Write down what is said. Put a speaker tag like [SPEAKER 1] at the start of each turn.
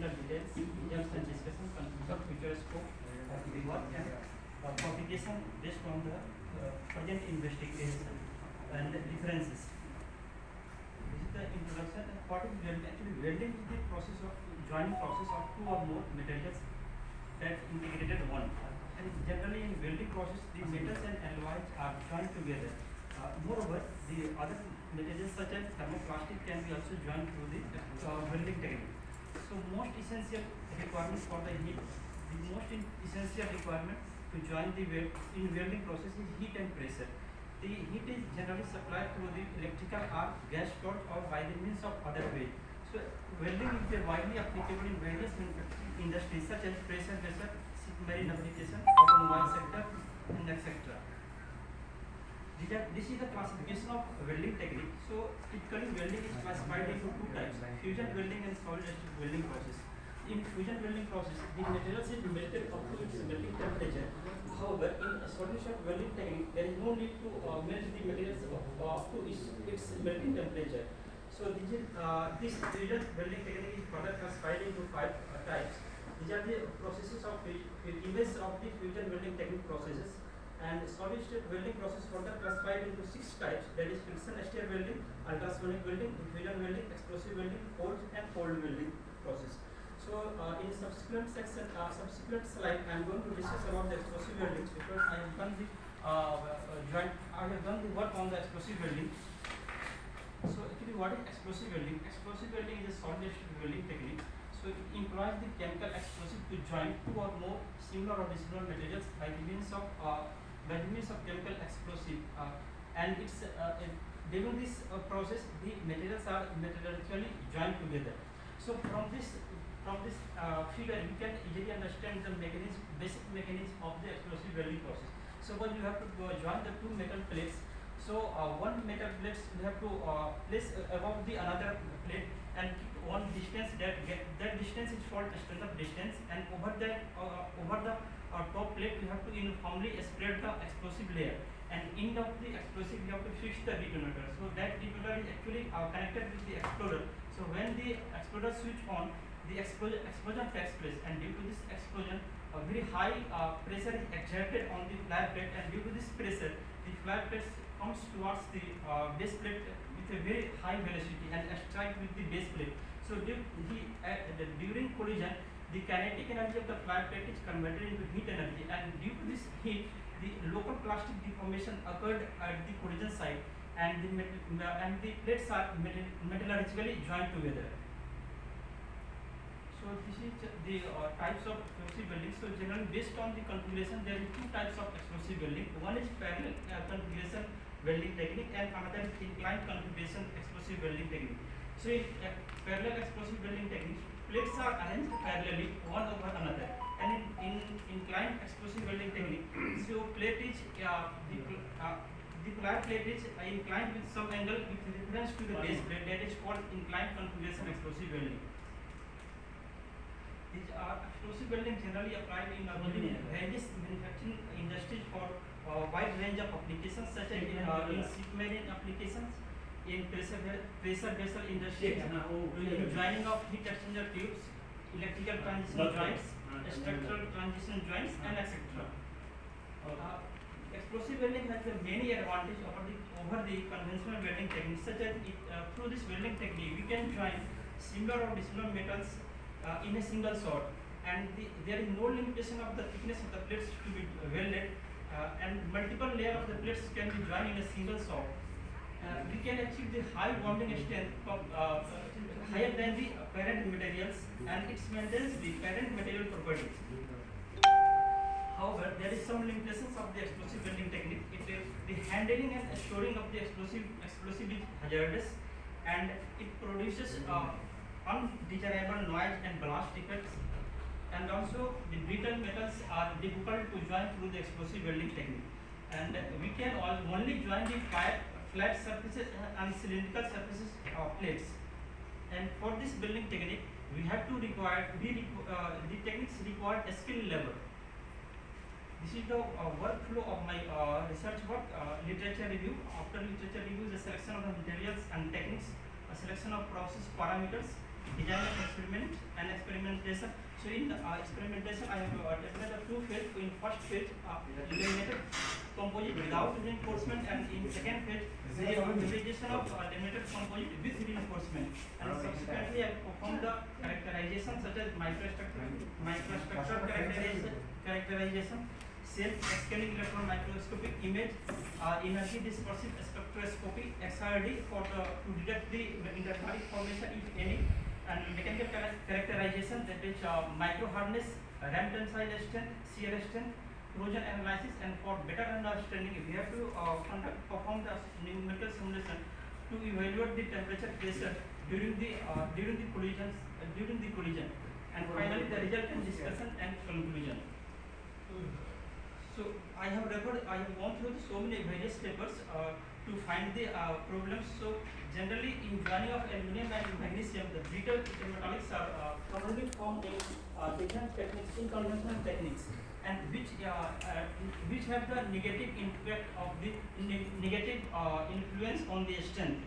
[SPEAKER 1] the details, details and discussion conclusion of future scope of the work and publication based on the present investigation and differences. This is the introduction. And what is welding? Actually, welding is the process of joining process of two or more materials that integrated one. And generally in welding process, the metals and alloys are joined together. Moreover, the other materials such as thermoplastic can be also joined through the welding technique. So most essential requirements for the heat, the most essential requirement to join the weld in welding process is heat and pressure. The heat is generally supplied through the electrical arc, gas torch or by the means of other ways. So welding is widely applicable in various industries such as pressure vessel, marine application, automobile sector and etc. This is the classification of welding technique. So typically welding is classified into two types: fusion welding and solid state welding process. In fusion welding process, the materials is melted up to its melting temperature. However, in a solid state welding technique, there is no need to melt the materials up to its melting temperature. So this fusion welding technique is further classified into five types. These are the processes of images of the fusion welding technique processes. And solid state welding process further classified into six types, that is friction stir welding, ultrasonic welding, diffusion welding, explosive welding, forge and cold welding process. So in subsequent section, subsequent slide, I am going to discuss about the explosive welding because I have done the work on the explosive welding. So actually, what is explosive welding? Explosive welding is a solid state welding technique. So it employs the chemical explosive to join two or more similar or dissimilar materials by the means of chemical explosive, and it's during this process the materials are metallurgically joined together. So from this figure you can easily understand the basic mechanism of the explosive welding process. So when you have to join the two metal plates, so one metal plate you have to place above the another plate and keep one distance, that distance is called stand-up distance, and over the top plate you have to uniformly spread the explosive layer, and end of the explosive you have to fix the detonator. So that detonator is actually connected with the exploder. So when the exploder switch on, the explosion takes place, and due to this explosion a very high pressure is exerted on the flat plate, and due to this pressure the flat plate comes towards the base plate with a very high velocity and strike with the base plate. So during collision, the kinetic energy of the flat plate is converted into heat energy, and due to this heat, the local plastic deformation occurred at the collision site, and the plates are metallurgically joined together. So this is the types of explosive welding. So generally based on the configuration, there is two types of explosive welding. One is parallel configuration welding technique, and another is inclined configuration explosive welding technique. So in parallel explosive welding technique, plates are arranged parallelly one over another, and in inclined explosive welding technique, so plate is the flat plate is inclined with some angle with reference to the base plate, that is called inclined configuration explosive welding. These are explosive welding generally applied in various manufacturing industries for a wide range of applications, such as in submarine applications, in pressure vessel industry, joining of heat exchanger tubes, electrical transition joints, structural transition joints, and etc. Explosive welding has many advantages over the conventional welding techniques, such as through this welding technique we can join similar or dissimilar metals in a single shot, and there is no limitation of the thickness of the plates to be welded, and multiple layers of the plates can be joined in a single shot. We can achieve the high bonding strength higher than the parent materials, and it maintains the parent material properties. However, there is some limitations of the explosive welding technique. The handling and storing of the explosive is hazardous, and it produces undesirable noise and blast effects, and also the brittle metals are difficult to join through the explosive welding technique, and we can only join the flat surfaces and cylindrical surfaces of plates. And for this welding technique, the techniques require a skill level. This is the workflow of my research work, literature review. After literature review, the selection of the materials and techniques, a selection of process parameters, design of experiment and experimentation. So in experimentation, I have defined two fields. In first field, eliminated composite without reinforcement, and in second field, the utilization of eliminated composite with reinforcement. And subsequently, I performed the characterization such as microstructure characterization, self-scanning electron microscopic image, energy dispersive spectroscopy, XRD to detect the intermediate formation if any, and mechanical characterization, that is micro hardness, ram tensile strength, shear strength, corrosion analysis, and for better understanding, we have to perform the numerical simulation to evaluate the temperature pressure during the collision, and finally the result and discussion and conclusion. So I have gone through so many various papers to find the problems. So generally in joining of aluminum and magnesium, the brittle metallics are commonly formed in different techniques, in conventional techniques, and which have the negative impact of the negative influence on the strength.